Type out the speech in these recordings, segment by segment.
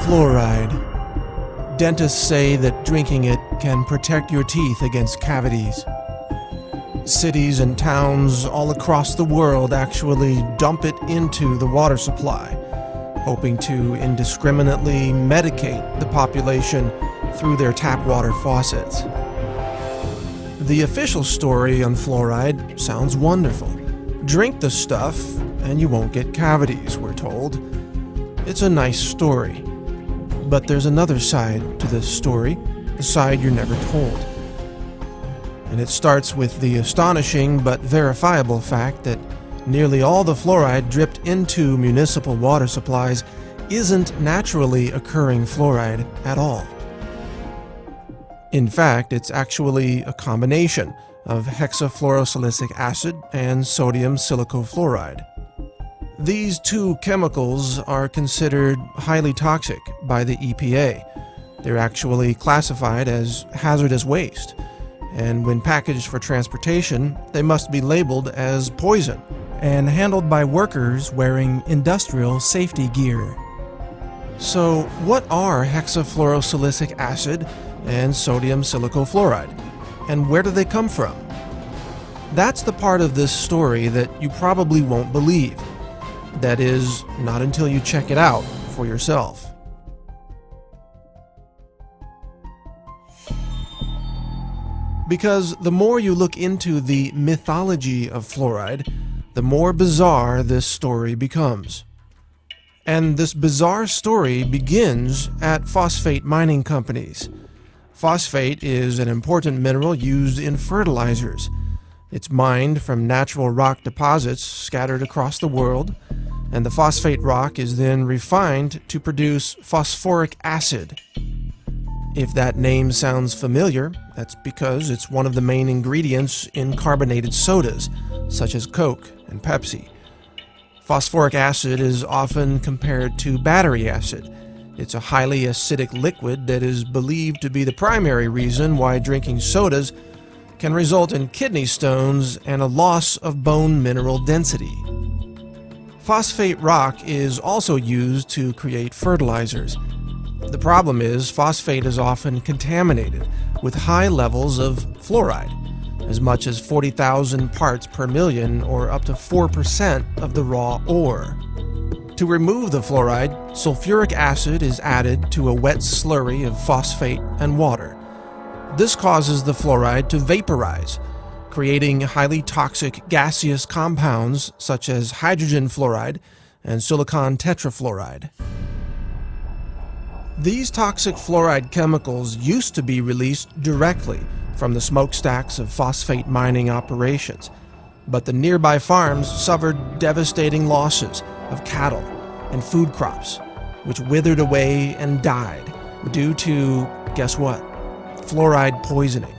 Fluoride. Dentists say that drinking it can protect your teeth against cavities. Cities and towns all across the world actually dump it into the water supply, hoping to indiscriminately medicate the population through their tap water faucets. The official story on fluoride sounds wonderful. Drink the stuff and you won't get cavities, we're told. It's a nice story. But there's another side to this story, the side you're never told. And it starts with the astonishing but verifiable fact that nearly all the fluoride dripped into municipal water supplies isn't naturally occurring fluoride at all. In fact, it's actually a combination of hexafluorosilicic acid and sodium silicofluoride. These two chemicals are considered highly toxic by the EPA. They're actually classified as hazardous waste, and when packaged for transportation, they must be labeled as poison and handled by workers wearing industrial safety gear. So, what are hexafluorosilicic acid and sodium silicofluoride, and where do they come from? That's the part of this story that you probably won't believe. That is, not until you check it out for yourself. Because the more you look into the mythology of fluoride, the more bizarre this story becomes. And this bizarre story begins at phosphate mining companies. Phosphate is an important mineral used in fertilizers. It's mined from natural rock deposits scattered across the world, and the phosphate rock is then refined to produce phosphoric acid. If that name sounds familiar, that's because it's one of the main ingredients in carbonated sodas, such as Coke and Pepsi. Phosphoric acid is often compared to battery acid. It's a highly acidic liquid that is believed to be the primary reason why drinking sodas can result in kidney stones and a loss of bone mineral density. Phosphate rock is also used to create fertilizers. The problem is phosphate is often contaminated with high levels of fluoride, as much as 40,000 parts per million, or up to 4% of the raw ore. To remove the fluoride, sulfuric acid is added to a wet slurry of phosphate and water. This causes the fluoride to vaporize, creating highly toxic gaseous compounds such as hydrogen fluoride and silicon tetrafluoride. These toxic fluoride chemicals used to be released directly from the smokestacks of phosphate mining operations, but the nearby farms suffered devastating losses of cattle and food crops, which withered away and died due to, guess what? Fluoride poisoning.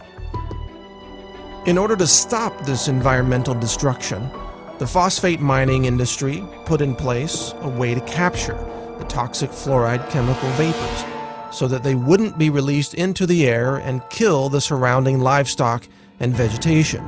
In order to stop this environmental destruction, the phosphate mining industry put in place a way to capture the toxic fluoride chemical vapors so that they wouldn't be released into the air and kill the surrounding livestock and vegetation.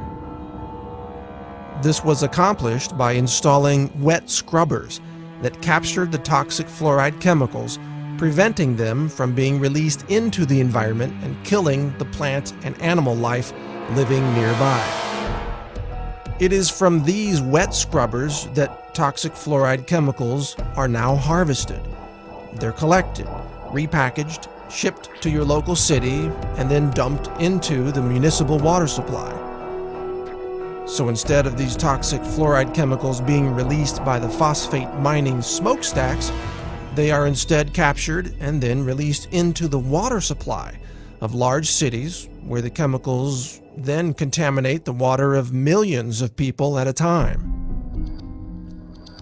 This was accomplished by installing wet scrubbers that captured the toxic fluoride chemicals, preventing them from being released into the environment and killing the plant and animal life living nearby. It is from these wet scrubbers that toxic fluoride chemicals are now harvested. They're collected, repackaged, shipped to your local city, and then dumped into the municipal water supply. So instead of these toxic fluoride chemicals being released by the phosphate mining smokestacks, they are instead captured and then released into the water supply of large cities, where the chemicals then contaminate the water of millions of people at a time.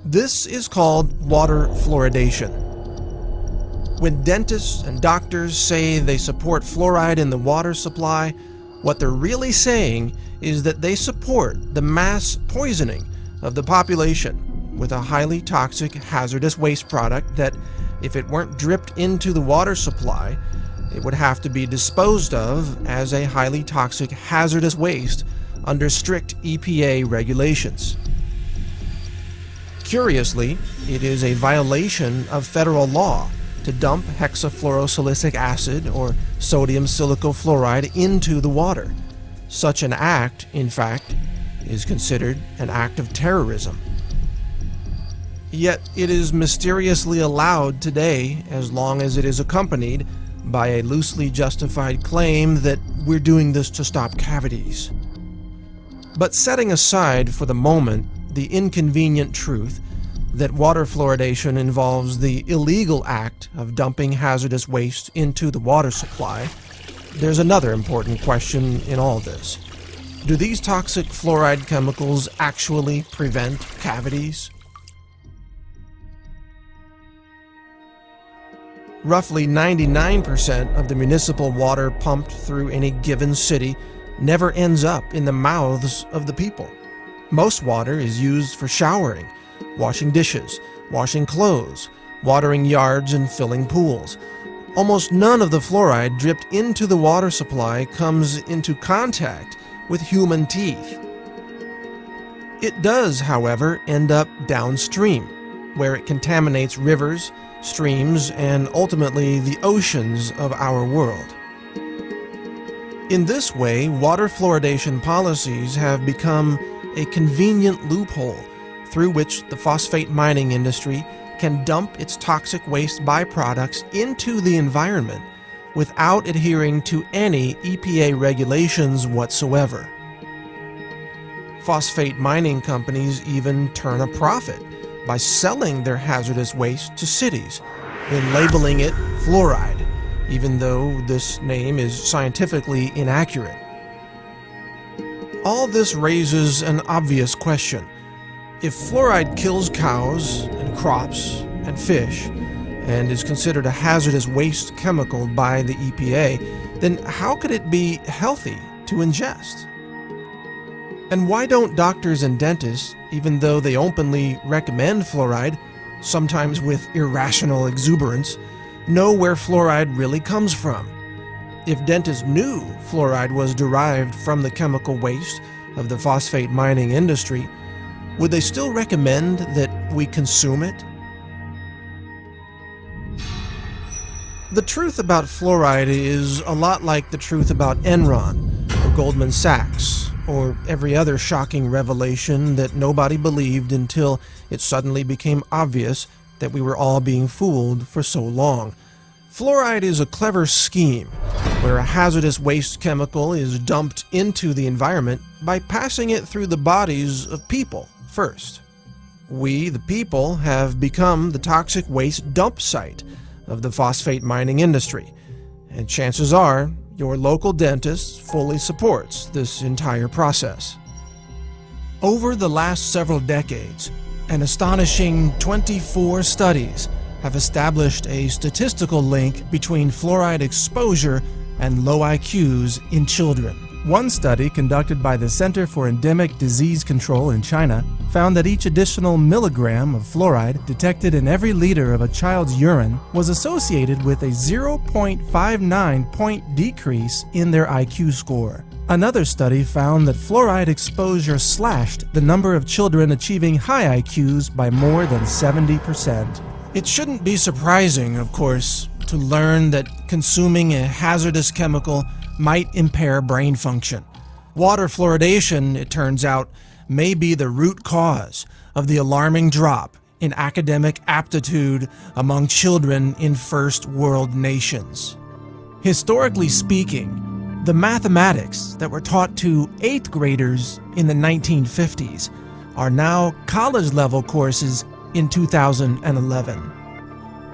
This is called water fluoridation. When dentists and doctors say they support fluoride in the water supply, what they're really saying is that they support the mass poisoning of the population with a highly toxic hazardous waste product that, if it weren't dripped into the water supply, it would have to be disposed of as a highly toxic hazardous waste under strict EPA regulations. Curiously, it is a violation of federal law to dump hexafluorosilicic acid or sodium silicofluoride into the water. Such an act, in fact, is considered an act of terrorism. Yet it is mysteriously allowed today as long as it is accompanied by a loosely justified claim that we're doing this to stop cavities. But setting aside for the moment the inconvenient truth that water fluoridation involves the illegal act of dumping hazardous waste into the water supply, there's another important question in all this. Do these toxic fluoride chemicals actually prevent cavities? Roughly 99% of the municipal water pumped through any given city never ends up in the mouths of the people. Most water is used for showering, washing dishes, washing clothes, watering yards, and filling pools. Almost none of the fluoride dripped into the water supply comes into contact with human teeth. It does, however, end up downstream, where it contaminates rivers, streams, and ultimately the oceans of our world. In this way, water fluoridation policies have become a convenient loophole through which the phosphate mining industry can dump its toxic waste byproducts into the environment without adhering to any EPA regulations whatsoever. Phosphate mining companies even turn a profit by selling their hazardous waste to cities, then labeling it fluoride, even though this name is scientifically inaccurate. All this raises an obvious question. If fluoride kills cows and crops and fish and is considered a hazardous waste chemical by the EPA, then how could it be healthy to ingest? And why don't doctors and dentists, even though they openly recommend fluoride, sometimes with irrational exuberance, know where fluoride really comes from? If dentists knew fluoride was derived from the chemical waste of the phosphate mining industry, would they still recommend that we consume it? The truth about fluoride is a lot like the truth about Enron or Goldman Sachs or every other shocking revelation that nobody believed until it suddenly became obvious that we were all being fooled for so long. Fluoride is a clever scheme where a hazardous waste chemical is dumped into the environment by passing it through the bodies of people first. We, the people, have become the toxic waste dump site of the phosphate mining industry, and chances are your local dentist fully supports this entire process. Over the last several decades, an astonishing 24 studies have established a statistical link between fluoride exposure and low IQs in children. One study conducted by the Center for Endemic Disease Control in China found that each additional milligram of fluoride detected in every liter of a child's urine was associated with a 0.59 point decrease in their IQ score. Another study found that fluoride exposure slashed the number of children achieving high IQs by more than 70%. It shouldn't be surprising, of course, to learn that consuming a hazardous chemical might impair brain function. Water fluoridation, it turns out, may be the root cause of the alarming drop in academic aptitude among children in first world nations. Historically speaking, the mathematics that were taught to 8th graders in the 1950s are now college-level courses in 2011.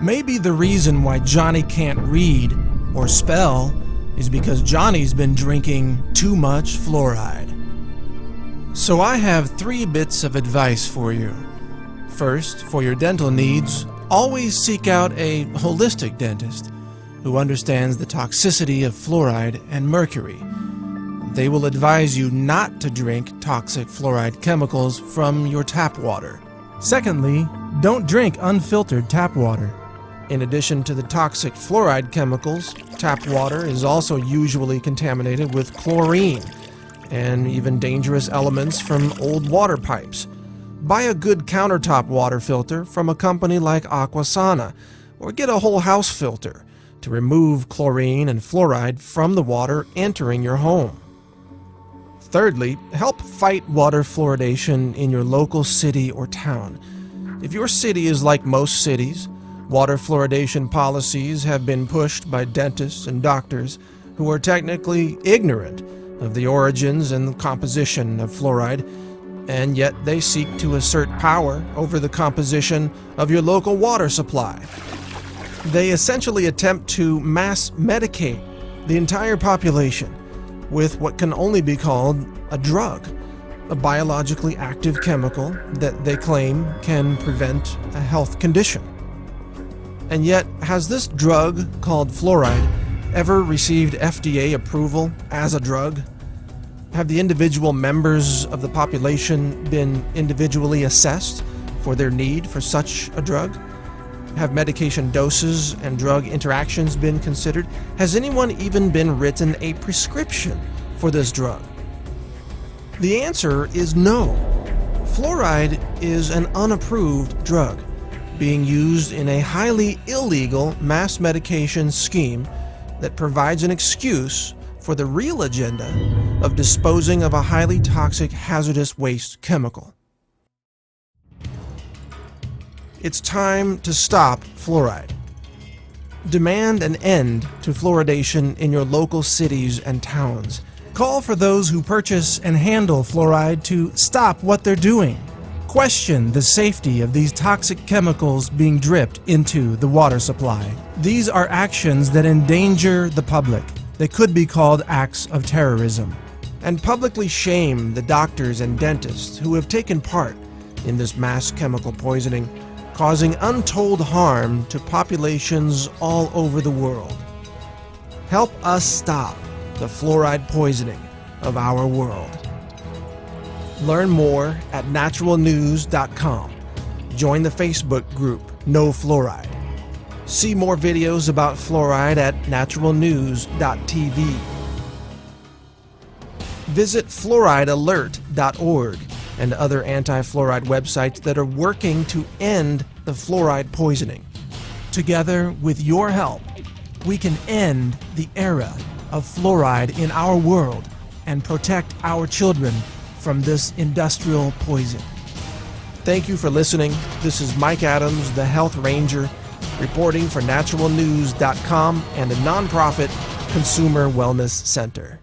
Maybe the reason why Johnny can't read or spell is because Johnny's been drinking too much fluoride. So I have 3 bits of advice for you. First, for your dental needs, always seek out a holistic dentist who understands the toxicity of fluoride and mercury. They will advise you not to drink toxic fluoride chemicals from your tap water. Secondly, don't drink unfiltered tap water. In addition to the toxic fluoride chemicals, tap water is also usually contaminated with chlorine and even dangerous elements from old water pipes. Buy a good countertop water filter from a company like Aquasana, or get a whole house filter to remove chlorine and fluoride from the water entering your home. Thirdly, help fight water fluoridation in your local city or town. If your city is like most cities, water fluoridation policies have been pushed by dentists and doctors who are technically ignorant of the origins and composition of fluoride, and yet they seek to assert power over the composition of your local water supply. They essentially attempt to mass medicate the entire population with what can only be called a drug, a biologically active chemical that they claim can prevent a health condition. And yet, has this drug called fluoride ever received FDA approval as a drug? Have the individual members of the population been individually assessed for their need for such a drug? Have medication doses and drug interactions been considered? Has anyone even been written a prescription for this drug? The answer is no. Fluoride is an unapproved drug being used in a highly illegal mass medication scheme that provides an excuse for the real agenda of disposing of a highly toxic, hazardous waste chemical. It's time to stop fluoride. Demand an end to fluoridation in your local cities and towns. Call for those who purchase and handle fluoride to stop what they're doing. Question the safety of these toxic chemicals being dripped into the water supply. These are actions that endanger the public. They could be called acts of terrorism. And publicly shame the doctors and dentists who have taken part in this mass chemical poisoning, causing untold harm to populations all over the world. Help us stop the fluoride poisoning of our world. Learn more at naturalnews.com. Join the Facebook group No Fluoride. See more videos about fluoride at naturalnews.tv. Visit fluoridealert.org and other anti-fluoride websites that are working to end the fluoride poisoning. Together, with your help, we can end the era of fluoride in our world and protect our children from this industrial poison. Thank you for listening. This is Mike Adams, the Health Ranger, reporting for naturalnews.com and a nonprofit consumer wellness center.